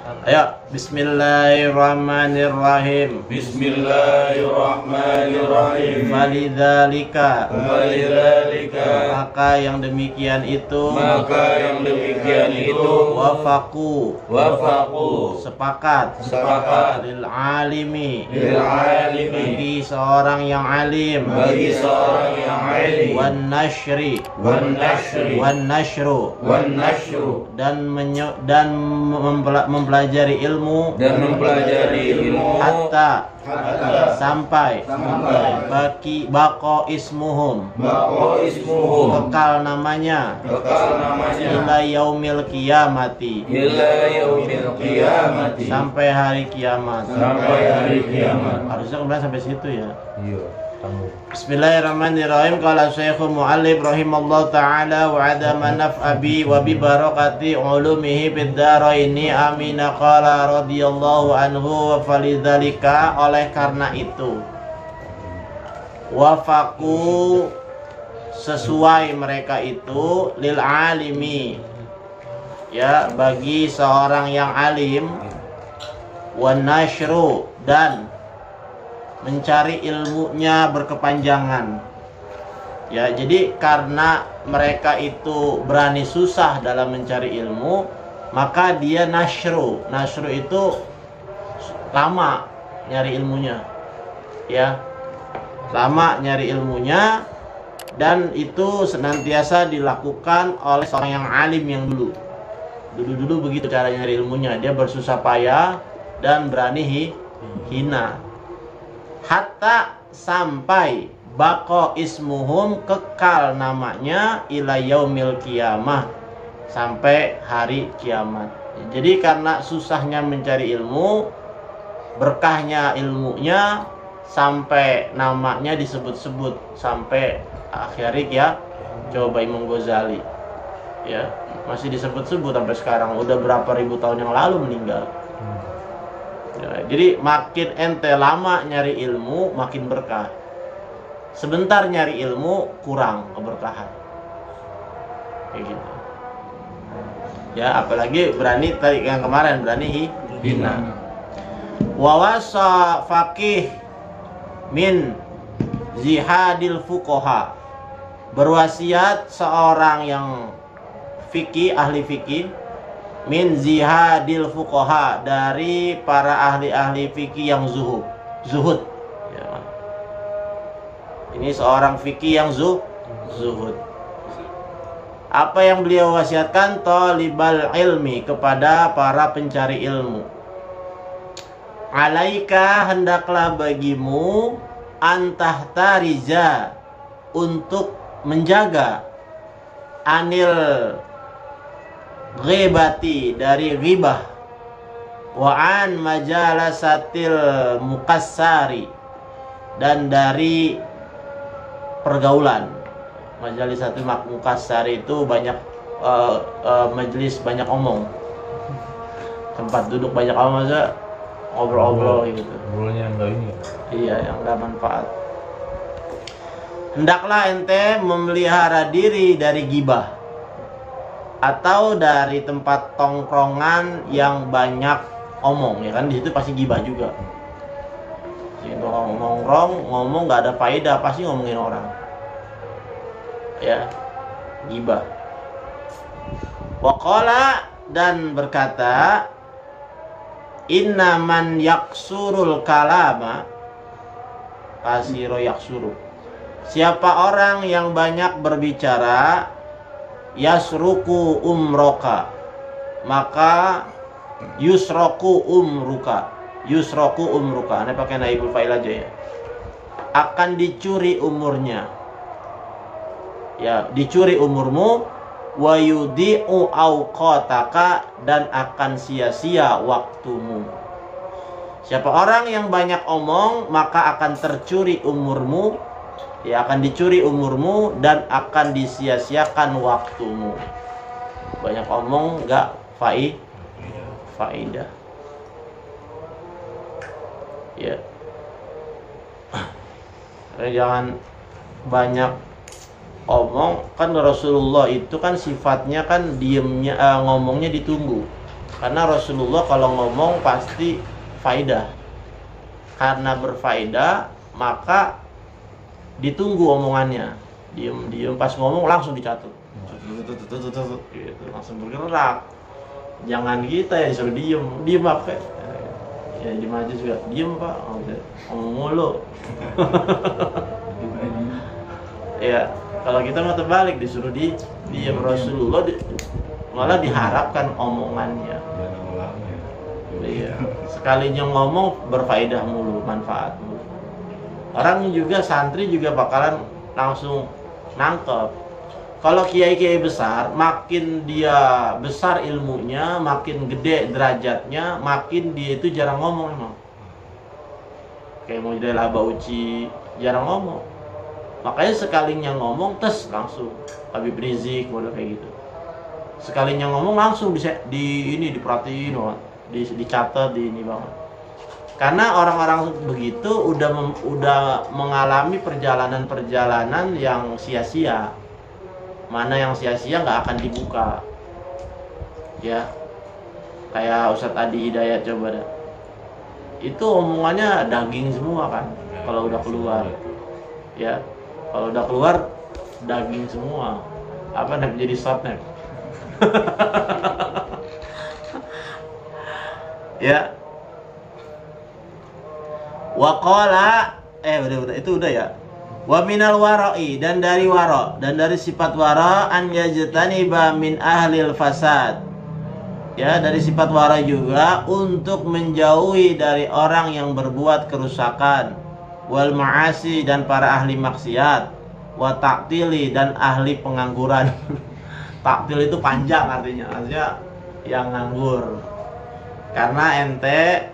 Ayo, bismillahirrahmanirrahim. Bismillahirrahmanirrahim. Falidzalika, maka yang demikian itu, wafaqu, sepakat, lil alimi, bagi seorang yang alim, wan nashri, dan mempelajari ilmu, hatta sampai bako ismuhum, kekal namanya, ila yaumil qiyamati, sampai hari kiamat. Harusnya kemudian sampai situ ya. Bismillahirrahmanirrahim. Qala Syekhul Mu'allif rahimallahu ta'ala wa adama naf'a bi wa bi barakati ulumihi bid daraini amin. Qala radhiyallahu anhu wa falidzalika, oleh karena itu, wafaqu, sesuai mereka itu, lil alimi, ya, bagi seorang yang alim, wan nashru, dan mencari ilmunya berkepanjangan. Ya, jadi karena mereka itu berani susah dalam mencari ilmu, maka dia nashru. Nashru itu lama nyari ilmunya. Ya. Lama nyari ilmunya, dan itu senantiasa dilakukan oleh seorang yang alim yang dulu. Dulu begitu cara nyari ilmunya, dia bersusah payah dan berani hina. Hatta, sampai bako ismuhum, kekal namanya, ila yaumil qiyamah, sampai hari kiamat. Jadi karena susahnya mencari ilmu, berkahnya ilmunya, sampai namanya disebut-sebut sampai akhir ya. Coba Imam Ghazali, ya, masih disebut-sebut sampai sekarang. Udah berapa ribu tahun yang lalu meninggal. Ya, jadi makin ente lama nyari ilmu, makin berkah. Sebentar nyari ilmu, kurang keberkahan. Kayak gitu. Ya, apalagi berani tadi yang kemarin, berani hina. Wawasa faqih min zihadil fuqaha, berwasiat seorang yang fikih, ahli fikih, min zihadil fuqaha, dari para ahli-ahli fikih yang zuhud. Ya. Ini seorang fikih yang zuhud. Apa yang beliau wasiatkan? Talibal ilmi, kepada para pencari ilmu. Alaika, hendaklah bagimu, antahtariza, untuk menjaga, anil ghibati, dari ghibah, wa an majalasatil mukassari, dan dari pergaulan. Majalisatil mukassari itu banyak majelis banyak omong, tempat duduk banyak omong, aja ngobrol-ngobrol gitu. Ngobrolnya enggak ini. Iya, yang enggak manfaat. Hendaklah ente memelihara diri dari gibah, atau dari tempat tongkrongan yang banyak omong, ya kan, di situ pasti gibah juga. Jadi ngomong nggak ada faedah, pasti ngomongin orang, ya, gibah. Waqala, dan berkata, inna man yaksurul kalama kasiro yaksuru, siapa orang yang banyak berbicara, yasruku umroka, maka yusroku umruka. Ini pakai naibul fa'il aja ya. Akan dicuri umurnya, ya, dicuri umurmu. Wa yudi'u awqataka, dan akan sia-sia waktumu. Siapa orang yang banyak omong, maka akan tercuri umurmu, ya, akan dicuri umurmu, dan akan disia-siakan waktumu. Banyak omong enggak faedah. Ya. Jangan banyak omong. Kan Rasulullah itu kan sifatnya kan diemnya, ngomongnya ditunggu. Karena Rasulullah kalau ngomong pasti faidah. Karena berfaedah, maka ditunggu omongannya. Diem pas ngomong langsung dicatat. Gitu, langsung bergerak. Jangan kita ya disuruh diem apa? Ya diem aja juga, diem Pak. Ngomong mulu. Ya, kalau kita mau terbalik disuruh diem. Rasulullah malah diharapkan omongannya. Iya. Sekalinya ngomong berfaedah mulu, manfaat mulu. Orang juga santri juga bakalan langsung nangkep. Kalau kiai-kiai besar, makin dia besar ilmunya, makin gede derajatnya, makin dia itu jarang ngomong emang. Kayak model Abah Uci, jarang ngomong. Makanya sekalinya ngomong, tes langsung Habib Rizik model kayak gitu. Sekalinya ngomong langsung diperhatiin banget, dicatat di ini banget. Karena orang-orang begitu udah mengalami perjalanan-perjalanan yang sia-sia. Mana yang sia-sia nggak akan dibuka. Ya, kayak Ustadz Adi Hidayat coba dah. Itu omongannya daging semua kan, kalau udah keluar. Ya, kalau udah keluar daging semua. Apa nih jadi shotnya? Ya. Waqala udah itu udah ya. Wa minal wara'i, dan dari wara, dan dari sifat wara an yajtaniba min ahlil fasad. Ya, dari sifat wara juga untuk menjauhi dari orang yang berbuat kerusakan, wal ma'asi, dan para ahli maksiat, wa ta'tili, dan ahli pengangguran. Taktil itu panjang artinya yang nganggur. Karena ente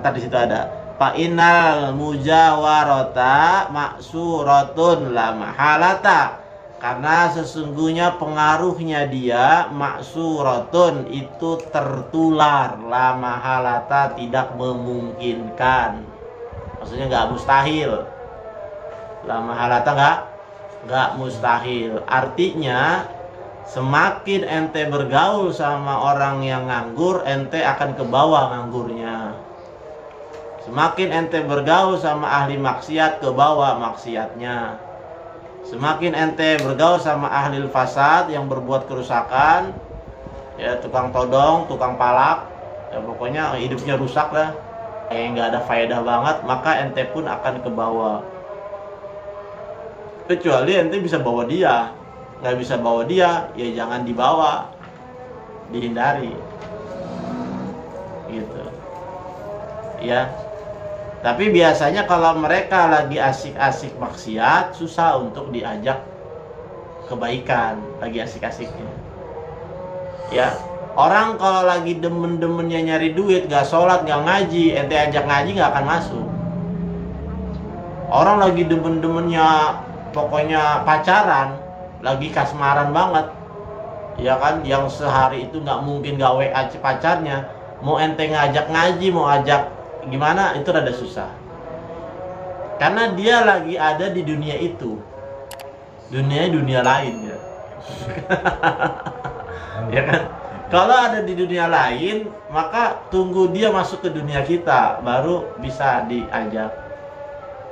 tadi situ ada fa innal mujawarata maksuratun la mahalata, karena sesungguhnya pengaruhnya dia maksuratun itu tertular, la mahalata tidak memungkinkan, maksudnya nggak mustahil. La mahalata nggak mustahil, artinya semakin ente bergaul sama orang yang nganggur, ente akan ke bawah nganggurnya. Semakin ente bergaul sama ahli maksiat, ke bawah maksiatnya. Semakin ente bergaul sama ahli fasad yang berbuat kerusakan, ya tukang todong, tukang palak, ya pokoknya hidupnya rusak lah, kayak nggak ada faedah banget, maka ente pun akan ke bawah. Kecuali ente bisa bawa dia. Nggak bisa bawa dia, ya jangan dibawa, dihindari, gitu. Ya, tapi biasanya kalau mereka lagi asik-asik maksiat, susah untuk diajak kebaikan, lagi asik-asiknya. Ya, orang kalau lagi demen-demennya nyari duit, nggak sholat, nggak ngaji, ente ajak ngaji nggak akan masuk. Orang lagi demen-demennya, pokoknya pacaran, lagi kasmaran banget, ya kan, yang sehari itu nggak mungkin gawe pacarnya, mau ente ngajak ngaji, mau ajak gimana, itu rada susah, karena dia lagi ada di dunia itu, dunia lain ya. Ya kan, kalau ada di dunia lain, maka tunggu dia masuk ke dunia kita, baru bisa diajak.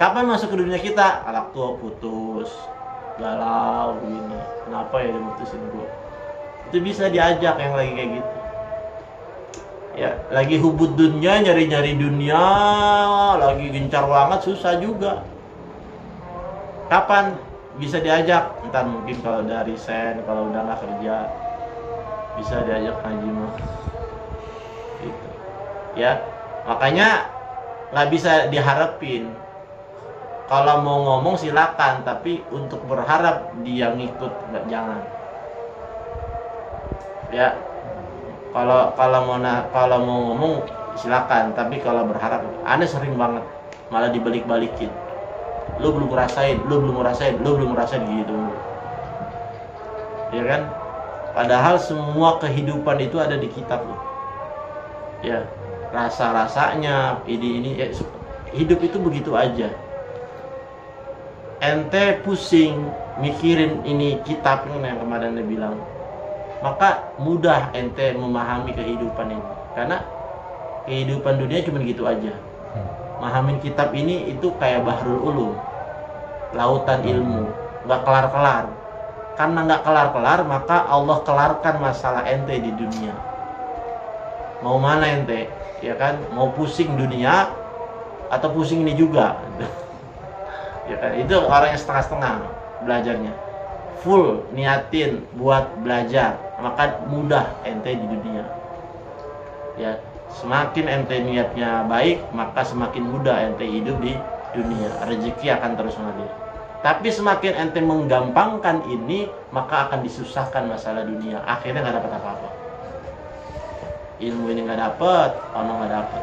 Kapan masuk ke dunia kita? Anak tua putus, galau begini, kenapa ya dia mutusin gue, itu bisa diajak yang lagi kayak gitu. Ya, lagi hubud dunia, nyari-nyari dunia, lagi gencar banget, susah juga. Kapan bisa diajak? Entar mungkin kalau udah resign, kalau udah nggak kerja, bisa diajak ngaji mah gitu. Ya, makanya nggak bisa diharapin. Kalau mau ngomong silakan, tapi untuk berharap dia ngikut jangan. Ya, kalau mau ngomong silakan, tapi kalau berharap, aneh sering banget malah dibalik-balikin. Lu belum ngerasain gitu. Ya kan? Padahal semua kehidupan itu ada di kitab loh. Ya, rasa-rasanya ini ya, hidup itu begitu aja. Ente pusing mikirin ini kitab yang kemarin dia bilang, maka mudah ente memahami kehidupan ini. Karena kehidupan dunia cuma gitu aja. Mahamin kitab ini itu kayak bahrul ulum, lautan ilmu, nggak kelar-kelar. Karena nggak kelar-kelar, maka Allah kelarkan masalah ente di dunia. Mau mana ente, ya kan? Mau pusing dunia atau pusing ini juga? Ya kan? Itu orang yang setengah-setengah belajarnya. Full niatin buat belajar, maka mudah ente di dunia. Ya, semakin ente niatnya baik, maka semakin mudah ente hidup di dunia. Rezeki akan terus mengalir. Tapi semakin ente menggampangkan ini, maka akan disusahkan masalah dunia. Akhirnya nggak dapat apa-apa. Ilmu ini nggak dapat, ono nggak dapat.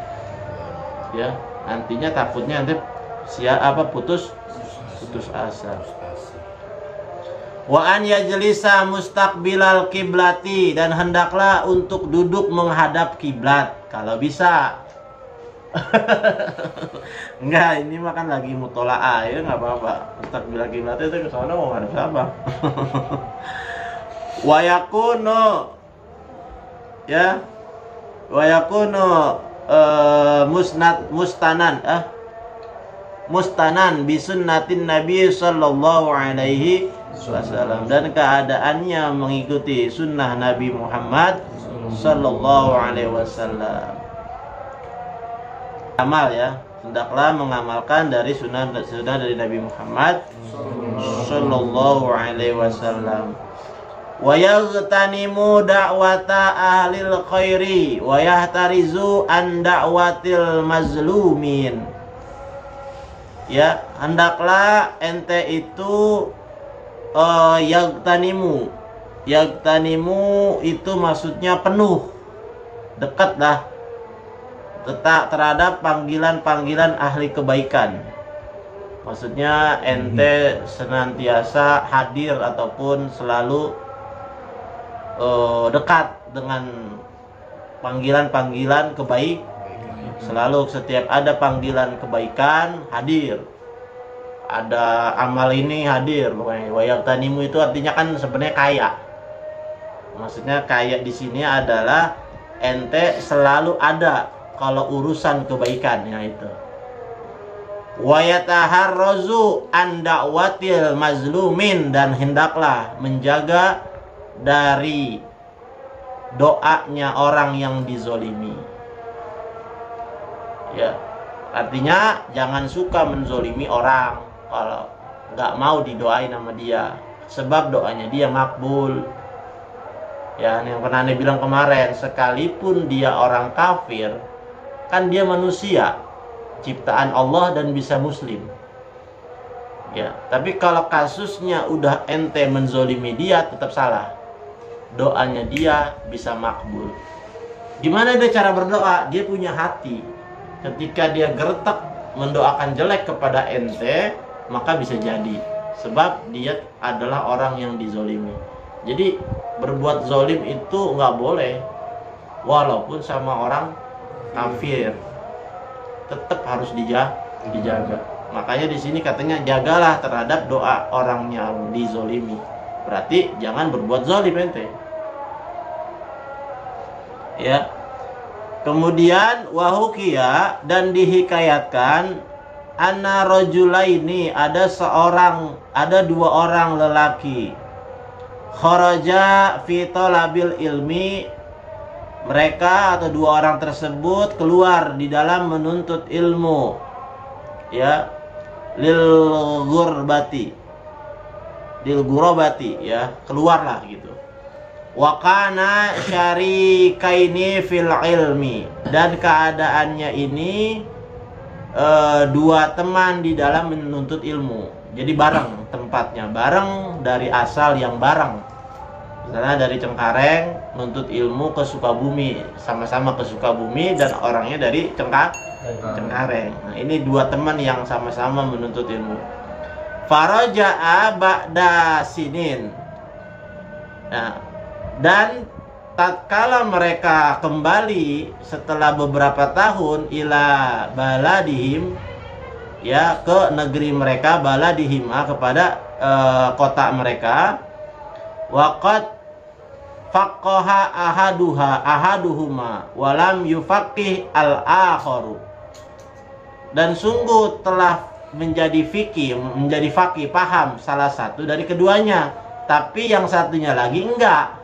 Ya, nantinya takutnya ente putus asa. Wa an yajlisa mustaqbilal kiblati, dan hendaklah untuk duduk menghadap kiblat kalau bisa. Enggak, ini mah kan lagi mutola'ah ya, nggak apa-apa. Mustaqbilal kiblat itu ke sana mau hadap siapa? Wa yakunu ya, wa yakunu mustanan bisunnatin Nabi sallallahu alaihi wasallam, dan keadaannya mengikuti sunnah Nabi Muhammad sallallahu alaihi wasallam. Amal ya, hendaklah mengamalkan dari sunnah dari Nabi Muhammad sallallahu alaihi wasallam. Wa yaghtanimu da'wata ahlil khairi wa yahtarizu an da'watil mazlumin. Ya, hendaklah ente itu yaghtanimu itu maksudnya penuh, dekatlah tetap terhadap panggilan-panggilan ahli kebaikan. Maksudnya ente senantiasa hadir ataupun selalu dekat dengan panggilan-panggilan kebaikan. Selalu setiap ada panggilan kebaikan hadir. Ada amal ini hadir pokoknya. Wayaqtanimu itu artinya kan sebenarnya kaya. Maksudnya kaya di sini adalah ente selalu ada kalau urusan kebaikan ya itu. Wa yataharrazu an da'watil mazlumin, dan hendaklah menjaga dari doanya orang yang dizolimi. Ya, artinya jangan suka menzolimi orang kalau nggak mau didoain sama dia, sebab doanya dia makbul. Ya, yang pernah Anda bilang kemarin, sekalipun dia orang kafir, kan dia manusia, ciptaan Allah dan bisa muslim. Ya, tapi kalau kasusnya udah ente menzolimi dia, tetap salah. Doanya dia bisa makbul. Gimana dia cara berdoa? Dia punya hati. Ketika dia gertak mendoakan jelek kepada ente, maka bisa jadi sebab dia adalah orang yang dizolimi. Jadi berbuat zolim itu nggak boleh, walaupun sama orang kafir, tetap harus dijaga. Makanya di sini katanya jagalah terhadap doa orang yang dizolimi. Berarti jangan berbuat zolim ente. Ya. Kemudian wahukia, dan dihikayatkan anna rajulaini, ada dua orang lelaki, kharaja fi talabil ilmi, mereka atau dua orang tersebut keluar di dalam menuntut ilmu, ya, lil ghurabati ya, keluarlah gitu. Wa kana syarikaini fil ilmi, dan keadaannya ini dua teman di dalam menuntut ilmu. Jadi bareng tempatnya, bareng dari asal yang bareng. Misalnya dari Cengkareng nuntut ilmu ke Sukabumi, sama-sama ke Sukabumi, dan orangnya dari Cengkareng. Nah, ini dua teman yang sama-sama menuntut ilmu. Faraja'a ba'da sinin. Nah, dan tatkala mereka kembali setelah beberapa tahun ila baladihim, ya, ke negeri mereka, baladihim kepada kota mereka, waqad faqaha ahaduhuma walam yufaqih al-akharu. Dan sungguh telah menjadi faqih, paham salah satu dari keduanya, tapi yang satunya lagi enggak.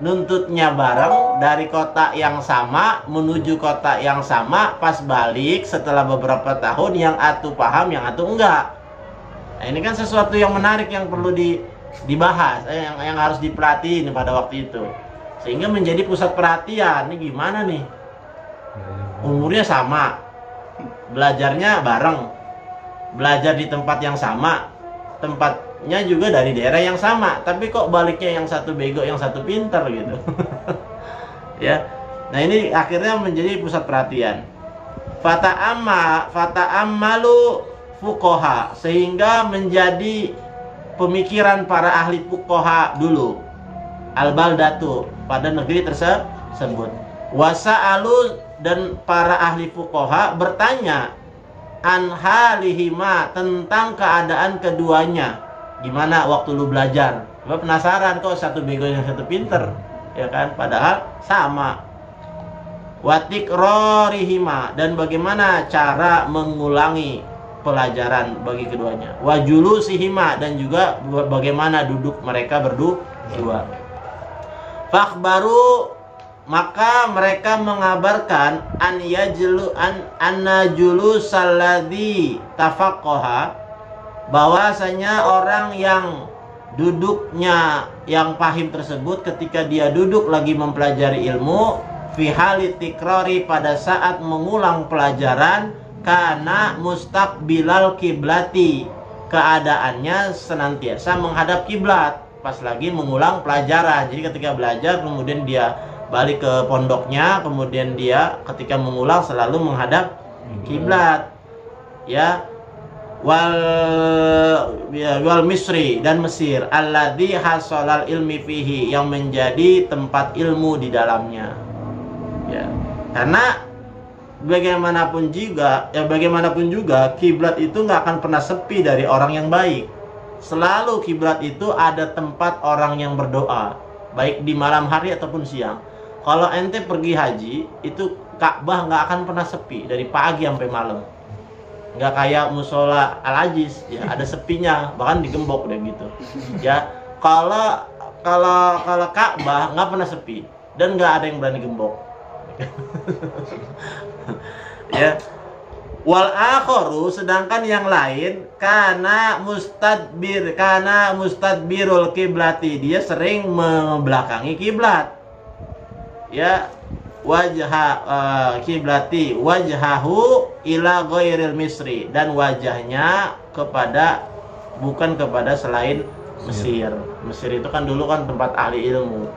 Nuntutnya bareng dari kota yang sama menuju kota yang sama, pas balik setelah beberapa tahun yang atu paham, yang atu enggak. Nah, ini kan sesuatu yang menarik yang perlu dibahas, yang harus diperhatiin pada waktu itu, sehingga menjadi pusat perhatian. Ini gimana nih? Umurnya sama, belajarnya bareng, belajar di tempat yang sama, tempatnya juga dari daerah yang sama, tapi kok baliknya yang satu bego, yang satu pintar gitu. Ya, nah ini akhirnya menjadi pusat perhatian. Fata'ammalu fuqaha, sehingga menjadi pemikiran para ahli fuqaha dulu, al-baldatu, pada negeri tersebut. Wasa'alu, dan para ahli fuqaha bertanya an halihima, tentang keadaan keduanya. Gimana waktu lu belajar? Lu penasaran kok satu bego yang satu pinter, ya kan? Padahal sama. Watikrorihima, dan bagaimana cara mengulangi pelajaran bagi keduanya. Wajulusihima, dan juga bagaimana duduk mereka berdua. Fakhbaru, maka mereka mengabarkan anna julusalladzi tafaqqaha, bahwasanya orang yang duduknya yang pahim tersebut ketika dia duduk lagi mempelajari ilmu, fi halit tikrari, pada saat mengulang pelajaran, kana mustaqbilal kiblati, keadaannya senantiasa menghadap kiblat pas lagi mengulang pelajaran. Jadi ketika belajar kemudian dia balik ke pondoknya, kemudian dia ketika mengulang selalu menghadap kiblat. Ya, wal Misri, dan Mesir, alladzi hasalal ilmi fihi, yang menjadi tempat ilmu di dalamnya. Ya, karena bagaimanapun juga kiblat itu nggak akan pernah sepi dari orang yang baik. Selalu kiblat itu ada tempat orang yang berdoa, baik di malam hari ataupun siang. Kalau ente pergi haji, itu Ka'bah nggak akan pernah sepi dari pagi sampai malam. Nggak kayak musola Al-Ajiz, ya ada sepinya, bahkan digembok deh gitu. Ya, kalau Ka'bah nggak pernah sepi dan nggak ada yang berani gembok. Ya. Wal akharu, sedangkan yang lain kana mustadbirul kiblati, dia sering membelakangi kiblat. Ya, kiblati wajhahu ila ghairil Misri, dan wajahnya bukan kepada selain Mesir. Mesir itu kan dulu kan tempat ahli ilmu.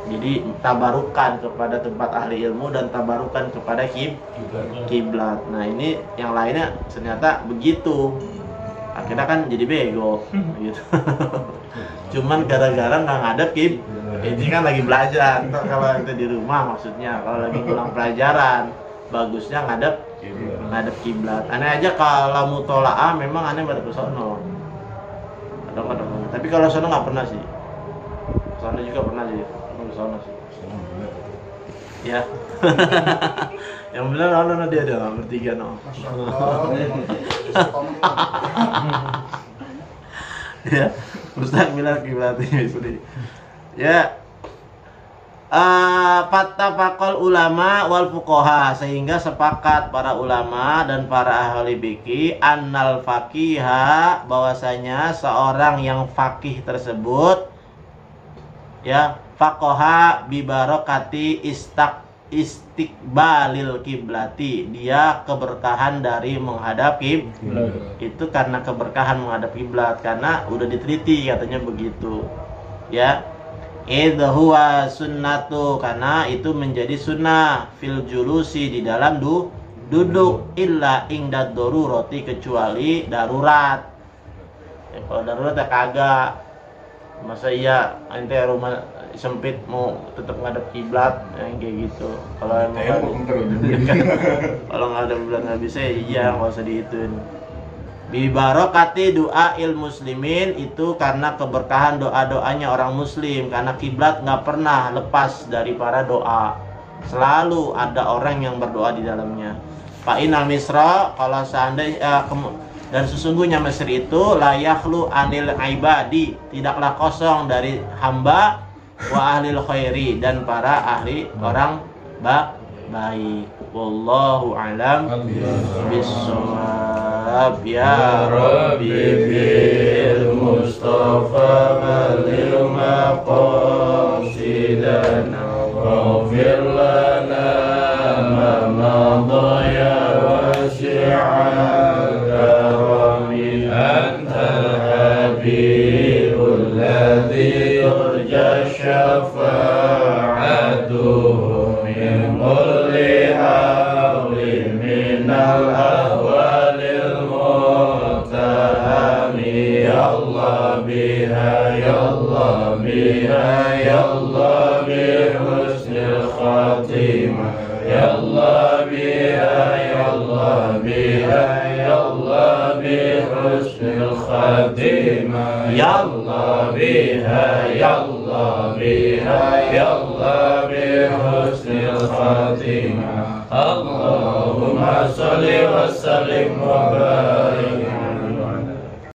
Jadi tabarukan kepada tempat ahli ilmu dan tabarukan kepada kiblat. Nah, ini yang lainnya ternyata begitu. Akhirnya kan jadi bego gitu. Cuman gara-gara nggak ngadep ini kan lagi belajar. Kalau itu di rumah maksudnya, kalau lagi ngulang pelajaran, bagusnya ngadep kiblat. Aneh aja kalau mutolaah memang aneh pada sono. Kadang-kadang. Tapi kalau sono nggak pernah sih. Sono juga pernah sih. Sono sih. Ya. Yang benar dia bertiga Ya, Ustaz bilang kiblat ini. Ya. Fattafaqal ulama wal fuqaha, sehingga sepakat para ulama dan para ahli fikih annal faqiha, bahwasanya seorang yang fakih tersebut, ya, faqaha bi barakati istiqbalil kiblati, dia keberkahan dari menghadap kiblat. Itu karena keberkahan menghadap kiblat, karena udah diteliti katanya begitu. Ya, idza huwa sunnatu, karena itu menjadi sunnah, fil julusi, di dalam duduk, illa ingdad darurati, kecuali darurat. Ya, kalau darurat ya kagak. Masa iya ente rumah sempit mau tetap ngadep kiblat, yang kayak gitu. Kalau emang kalau ngadep kiblat nggak bisa, iya nggak usah dihituin. Bi barokati du'ail muslimin, itu karena keberkahan doa-doanya orang muslim, karena kiblat nggak pernah lepas dari para doa, selalu ada orang yang berdoa di dalamnya. Fa inal misra, kalau seandainya dan sesungguhnya Mesir itu la yakhlu anil ibadi, tidaklah kosong dari hamba, wa ahlil khairi, dan para ahli orang baik. Wallahu alam bissawab. Ya Rabbi bil Mustafa balil maqasidana waghfir lana ma madaya wasi'al karami antal habibul ladzi turja syafa'atuhu min kulli hawlin minal ahwalil muttahami. Ya Allah biha, ya Allah biha, ya Allah bihusnil khatimah, ya Allah biha, ya Allah biha, ya Allah bihusnil khatimah, ya Allah biha, ya Allah biha, ya Allah bihusnil khatimah. Allahumma salli wa sallim wa barik